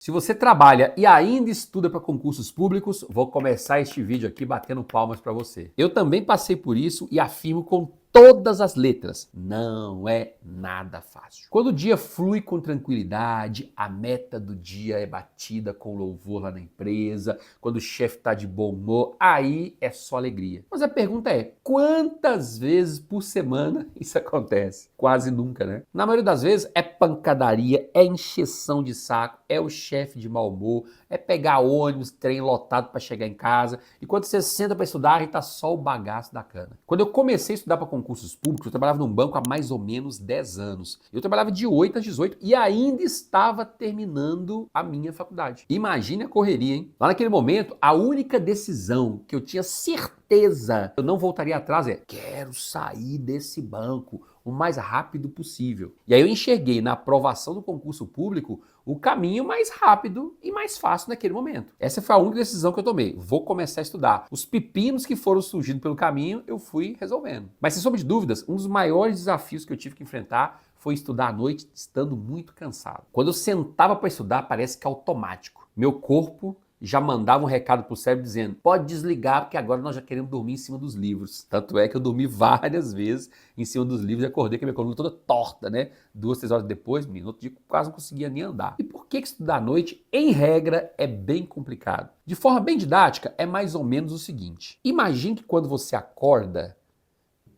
Se você trabalha e ainda estuda para concursos públicos, vou começar este vídeo aqui batendo palmas para você. Eu também passei por isso e afirmo com todas as letras, não é nada fácil. Quando o dia flui com tranquilidade, a meta do dia é batida com louvor lá na empresa, quando o chefe está de bom humor, aí é só alegria. Mas a pergunta é, quantas vezes por semana isso acontece? Quase nunca, né? Na maioria das vezes é pancadaria, é encheção de saco, é o chefe de mau humor, é pegar ônibus, trem lotado para chegar em casa, e quando você senta para estudar, aí tá só o bagaço da cana. Quando eu comecei a estudar para concursos públicos, eu trabalhava num banco há mais ou menos 10 anos. Eu trabalhava de 8 às 18 e ainda estava terminando a minha faculdade. Imagine a correria, hein? Lá naquele momento, a única decisão que eu tinha certeza eu não voltaria atrás é: quero sair desse banco o mais rápido possível. E aí eu enxerguei na aprovação do concurso público o caminho mais rápido e mais fácil naquele momento. Essa foi a única decisão que eu tomei. Vou começar a estudar. Os pepinos que foram surgindo pelo caminho, eu fui resolvendo. Mas sem sombra de dúvidas, um dos maiores desafios que eu tive que enfrentar foi estudar à noite estando muito cansado. Quando eu sentava para estudar, parece que é automático. Meu corpo já mandava um recado pro cérebro dizendo: pode desligar, porque agora nós já queremos dormir em cima dos livros. Tanto é que eu dormi várias vezes em cima dos livros e acordei com a minha coluna toda torta, né? 2, 3 horas depois, no outro dia quase não conseguia nem andar. E por que estudar à noite, em regra, é bem complicado? De forma bem didática, é mais ou menos o seguinte. Imagine que quando você acorda,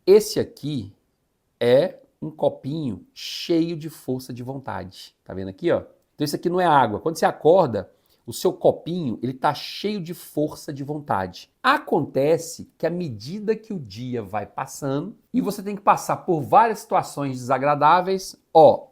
esse aqui é um copinho cheio de força de vontade. Tá vendo aqui, ó? Então isso aqui não é água. Quando você acorda, o seu copinho, ele tá cheio de força de vontade. Acontece que à medida que o dia vai passando e você tem que passar por várias situações desagradáveis,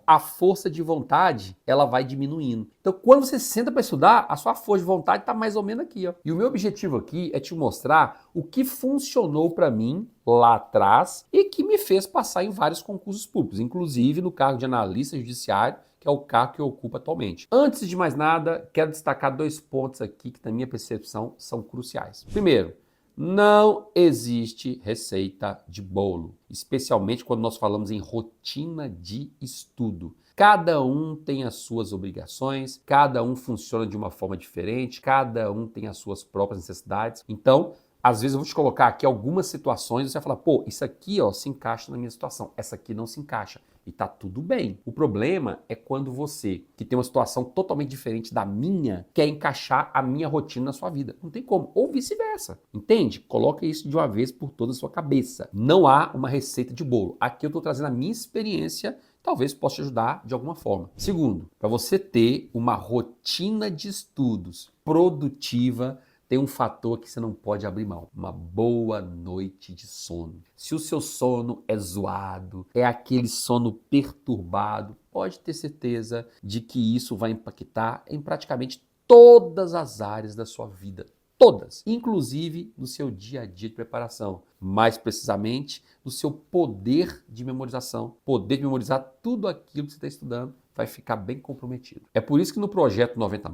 a força de vontade, ela vai diminuindo. Então, quando você senta para estudar, a sua força de vontade tá mais ou menos aqui, ó. E o meu objetivo aqui é te mostrar o que funcionou para mim lá atrás e que me fez passar em vários concursos públicos, inclusive no cargo de analista judiciário, que é o cargo que eu ocupo atualmente. Antes de mais nada, quero destacar 2 pontos aqui que, na minha percepção, são cruciais. Primeiro, não existe receita de bolo, especialmente quando nós falamos em rotina de estudo. Cada um tem as suas obrigações, cada um funciona de uma forma diferente, cada um tem as suas próprias necessidades. Então, às vezes eu vou te colocar aqui algumas situações e você vai falar: pô, isso aqui se encaixa na minha situação, essa aqui não se encaixa. E tá tudo bem. O problema é quando você, que tem uma situação totalmente diferente da minha, quer encaixar a minha rotina na sua vida. Não tem como. Ou vice-versa. Entende? Coloca isso de uma vez por toda a sua cabeça. Não há uma receita de bolo. Aqui eu estou trazendo a minha experiência, talvez possa te ajudar de alguma forma. Segundo, para você ter uma rotina de estudos produtiva, tem um fator que você não pode abrir mão: uma boa noite de sono. Se o seu sono é zoado, é aquele sono perturbado, pode ter certeza de que isso vai impactar em praticamente todas as áreas da sua vida. Todas, inclusive no seu dia a dia de preparação. Mais precisamente, no seu poder de memorização. Poder de memorizar tudo aquilo que você está estudando vai ficar bem comprometido. É por isso que no projeto 90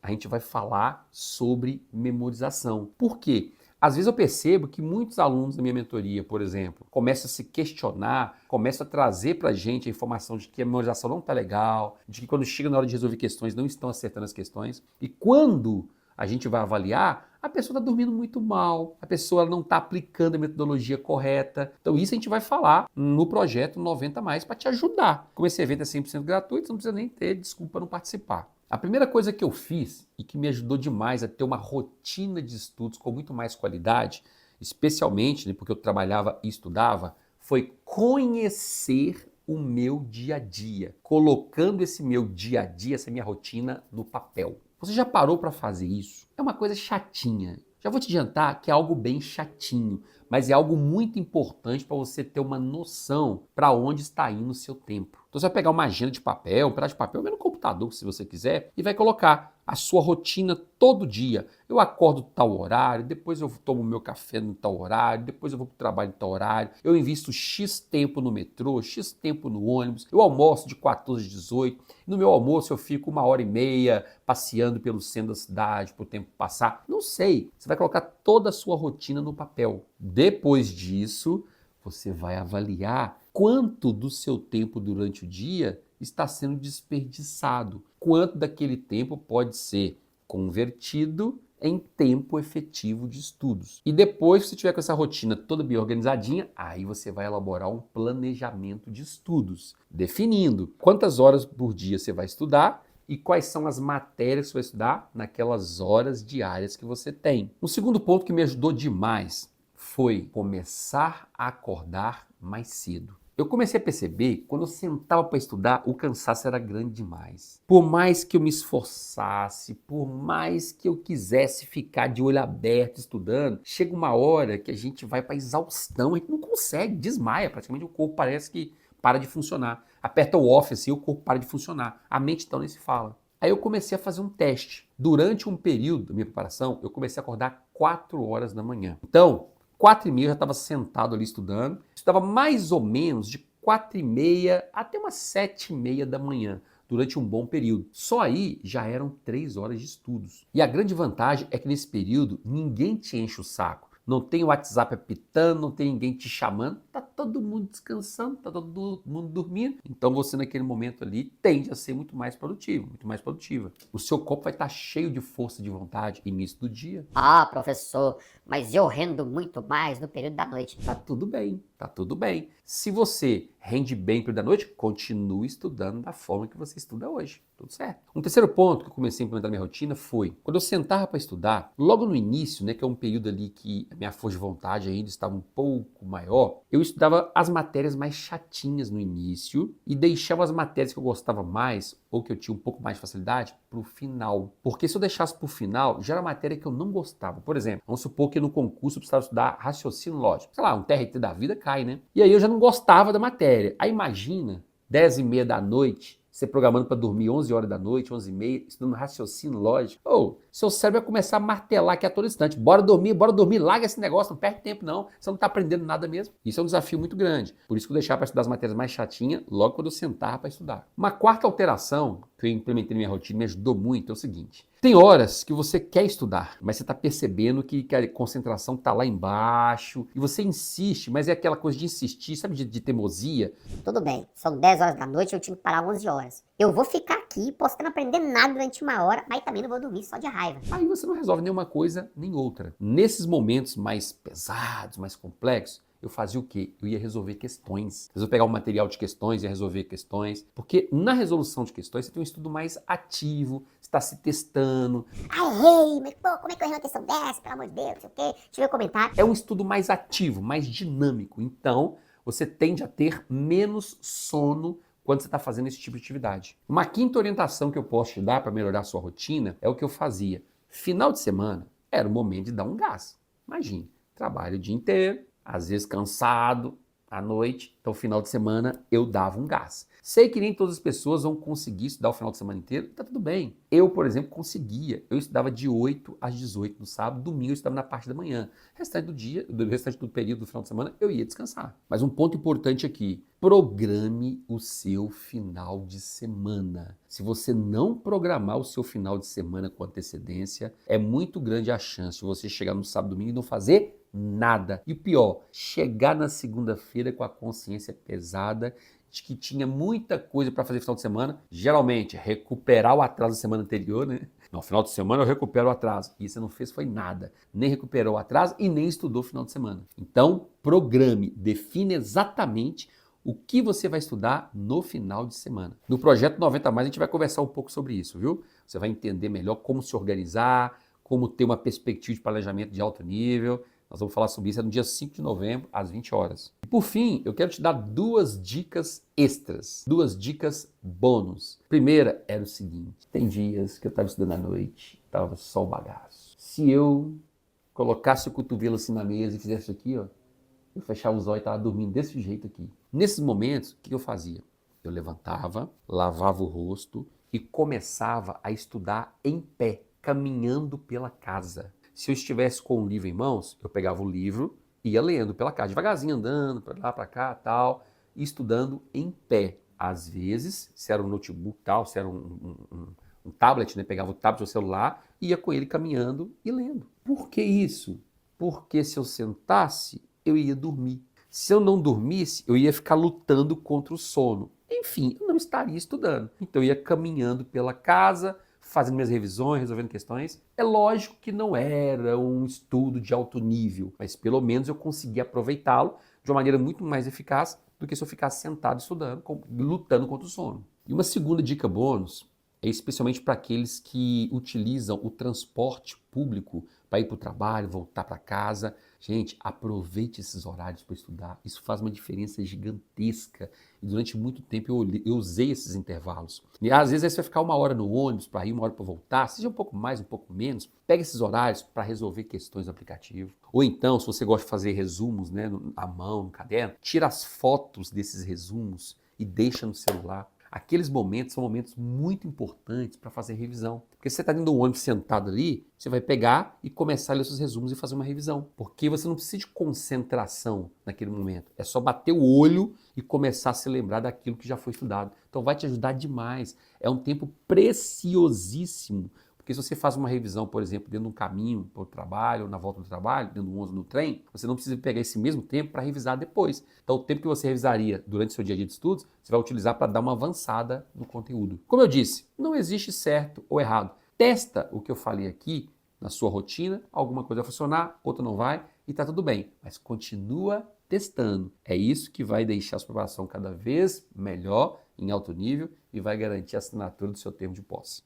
a gente vai falar sobre memorização. Por quê? Às vezes eu percebo que muitos alunos da minha mentoria, por exemplo, começam a se questionar, começam a trazer pra gente a informação de que a memorização não tá legal, de que quando chega na hora de resolver questões não estão acertando as questões. E quando a gente vai avaliar, a pessoa está dormindo muito mal, a pessoa não está aplicando a metodologia correta. Então isso a gente vai falar no projeto 90 para te ajudar. Como esse evento é 100% gratuito, você não precisa nem ter desculpa para não participar. A primeira coisa que eu fiz e que me ajudou demais a ter uma rotina de estudos com muito mais qualidade, especialmente porque eu trabalhava e estudava, foi conhecer o meu dia a dia, colocando esse meu dia a dia, essa minha rotina no papel. Você já parou para fazer isso? É uma coisa chatinha. Já vou te adiantar que é algo bem chatinho, mas é algo muito importante para você ter uma noção para onde está indo o seu tempo. Então você vai pegar uma agenda de papel, um pedaço de papel, mesmo no computador, se você quiser, e vai colocar a sua rotina todo dia. Eu acordo tal horário, depois eu tomo meu café no tal horário, depois eu vou para o trabalho em tal horário, eu invisto X tempo no metrô, X tempo no ônibus, eu almoço de 14 às 18, no meu almoço eu fico 1h30 passeando pelo centro da cidade, para o tempo passar. Não sei, você vai colocar toda a sua rotina no papel. Depois disso, você vai avaliar quanto do seu tempo durante o dia está sendo desperdiçado. quanto daquele tempo pode ser convertido em tempo efetivo de estudos. E depois, se você tiver com essa rotina toda bem organizadinha, aí você vai elaborar um planejamento de estudos, definindo quantas horas por dia você vai estudar e quais são as matérias que você vai estudar naquelas horas diárias que você tem. Um segundo ponto que me ajudou demais foi começar a acordar mais cedo. Eu comecei a perceber que quando eu sentava para estudar, o cansaço era grande demais. Por mais que eu me esforçasse, por mais que eu quisesse ficar de olho aberto estudando, chega uma hora que a gente vai para exaustão, a gente não consegue, desmaia, praticamente o corpo parece que para de funcionar. Aperta o off assim, o corpo para de funcionar. A mente então nem se fala. Aí eu comecei a fazer um teste. Durante um período da minha preparação, eu comecei a acordar 4 horas da manhã. Então, 4h30 eu já estava sentado ali estudando. Estudava mais ou menos de 4h30 até umas 7h30 da manhã, durante um bom período. Só aí já eram 3 horas de estudos. E a grande vantagem é que nesse período ninguém te enche o saco. Não tem o WhatsApp apitando, não tem ninguém te chamando, tá todo mundo descansando, tá todo mundo dormindo. Então você naquele momento ali tende a ser muito mais produtivo, muito mais produtiva. O seu corpo vai estar cheio de força de vontade início do dia. Ah, professor, mas eu rendo muito mais no período da noite. Tá tudo bem, tá tudo bem. Se você rende bem no período da noite, continue estudando da forma que você estuda hoje. Tudo certo. Um terceiro ponto que eu comecei a implementar na minha rotina foi, quando eu sentava para estudar, logo no início, né, que é um período ali que a minha força de vontade ainda estava um pouco maior, eu estudava as matérias mais chatinhas no início e deixava as matérias que eu gostava mais ou que eu tinha um pouco mais de facilidade para o final. Porque se eu deixasse para o final, já era matéria que eu não gostava. Por exemplo, vamos supor que no concurso eu precisava estudar raciocínio lógico. Sei lá, um TRT da vida cai, né? E aí eu já não gostava da matéria. Aí imagina, 10h30 da noite, você programando para dormir 11 horas da noite, 11h30, estudando raciocínio lógico. Ou, seu cérebro vai começar a martelar aqui a todo instante. Bora dormir, larga esse negócio, não perde tempo não. Você não está aprendendo nada mesmo. Isso é um desafio muito grande. Por isso que eu deixava para estudar as matérias mais chatinhas logo quando eu sentava para estudar. Uma quarta alteração que eu implementei na minha rotina e me ajudou muito é o seguinte. Tem horas que você quer estudar, mas você está percebendo que a concentração está lá embaixo e você insiste, mas é aquela coisa de insistir, sabe, de teimosia. Tudo bem, são 10 horas da noite, eu tinha que parar 11 horas. Eu vou ficar aqui, posso não aprender nada durante 1 hora, mas também não vou dormir só de raiva. Aí você não resolve nenhuma coisa nem outra. Nesses momentos mais pesados, mais complexos, eu fazia o quê? Eu ia resolver questões. Às vezes eu pegava um material de questões e ia resolver questões. Porque na resolução de questões você tem um estudo mais ativo, você está se testando. Ah, errei, mas pô, como é que eu errei uma questão dessa, pelo amor de Deus, não sei o quê. Deixa eu ver o comentário. É um estudo mais ativo, mais dinâmico. Então, você tende a ter menos sono quando você está fazendo esse tipo de atividade. Uma quinta orientação que eu posso te dar para melhorar a sua rotina é o que eu fazia. Final de semana era o momento de dar um gás. Imagine, trabalho o dia inteiro, às vezes cansado, à noite, então final de semana eu dava um gás. Sei que nem todas as pessoas vão conseguir estudar o final de semana inteiro, tá tudo bem. Eu, por exemplo, conseguia. Eu estudava de 8 às 18 no sábado, domingo eu estudava na parte da manhã. Restante do dia, do restante do período do final de semana, eu ia descansar. Mas um ponto importante aqui, programe o seu final de semana. Se você não programar o seu final de semana com antecedência, é muito grande a chance de você chegar no sábado, domingo e não fazer nada. E o pior, chegar na segunda-feira com a consciência pesada de que tinha muita coisa para fazer no final de semana, geralmente recuperar o atraso da semana anterior, né? No final de semana eu recupero o atraso. E você não fez foi nada. Nem recuperou o atraso e nem estudou o final de semana. Então, programe, define exatamente o que você vai estudar no final de semana. No projeto 90 Mais a gente vai conversar um pouco sobre isso, viu? Você vai entender melhor como se organizar, como ter uma perspectiva de planejamento de alto nível. Nós vamos falar sobre isso no dia 5 de novembro, às 20 horas. E por fim, eu quero te dar 2 dicas extras, 2 dicas bônus. Primeira era o seguinte, tem dias que eu estava estudando à noite, estava só o bagaço. Se eu colocasse o cotovelo assim na mesa e fizesse isso aqui, ó, eu fechava os olhos e estava dormindo desse jeito aqui. Nesses momentos, o que eu fazia? Eu levantava, lavava o rosto e começava a estudar em pé, caminhando pela casa. Se eu estivesse com um livro em mãos, eu pegava o livro e ia lendo pela casa, devagarzinho andando, para lá, para cá, tal, e estudando em pé. Às vezes, se era um notebook, tal, se era um tablet, né, pegava o tablet ou o celular, ia com ele caminhando e lendo. Por que isso? Porque se eu sentasse, eu ia dormir. Se eu não dormisse, eu ia ficar lutando contra o sono. enfim, eu não estaria estudando. Então eu ia caminhando pela casa, fazendo minhas revisões, resolvendo questões. É lógico que não era um estudo de alto nível, mas pelo menos eu consegui aproveitá-lo de uma maneira muito mais eficaz do que se eu ficasse sentado estudando, lutando contra o sono. E uma segunda dica bônus é especialmente para aqueles que utilizam o transporte público para ir para o trabalho, voltar para casa. Gente, aproveite esses horários para estudar. Isso faz uma diferença gigantesca. E durante muito tempo eu usei esses intervalos. E às vezes aí você vai ficar 1 hora no ônibus para ir, 1 hora para voltar, seja um pouco mais, um pouco menos. Pega esses horários para resolver questões do aplicativo. Ou então, se você gosta de fazer resumos, né, à mão, no caderno, tira as fotos desses resumos e deixa no celular. Aqueles momentos são momentos muito importantes para fazer revisão. Porque você está dentro do ônibus sentado ali, você vai pegar e começar a ler seus resumos e fazer uma revisão. Porque você não precisa de concentração naquele momento. É só bater o olho e começar a se lembrar daquilo que já foi estudado. Então vai te ajudar demais. É um tempo preciosíssimo. Porque se você faz uma revisão, por exemplo, dentro de um caminho para o trabalho, ou na volta do trabalho, dentro do ônibus, no trem, você não precisa pegar esse mesmo tempo para revisar depois. Então o tempo que você revisaria durante o seu dia a dia de estudos, você vai utilizar para dar uma avançada no conteúdo. Como eu disse, não existe certo ou errado. Testa o que eu falei aqui na sua rotina, alguma coisa vai funcionar, outra não vai, e está tudo bem. Mas continua testando. É isso que vai deixar a sua preparação cada vez melhor, em alto nível, e vai garantir a assinatura do seu termo de posse.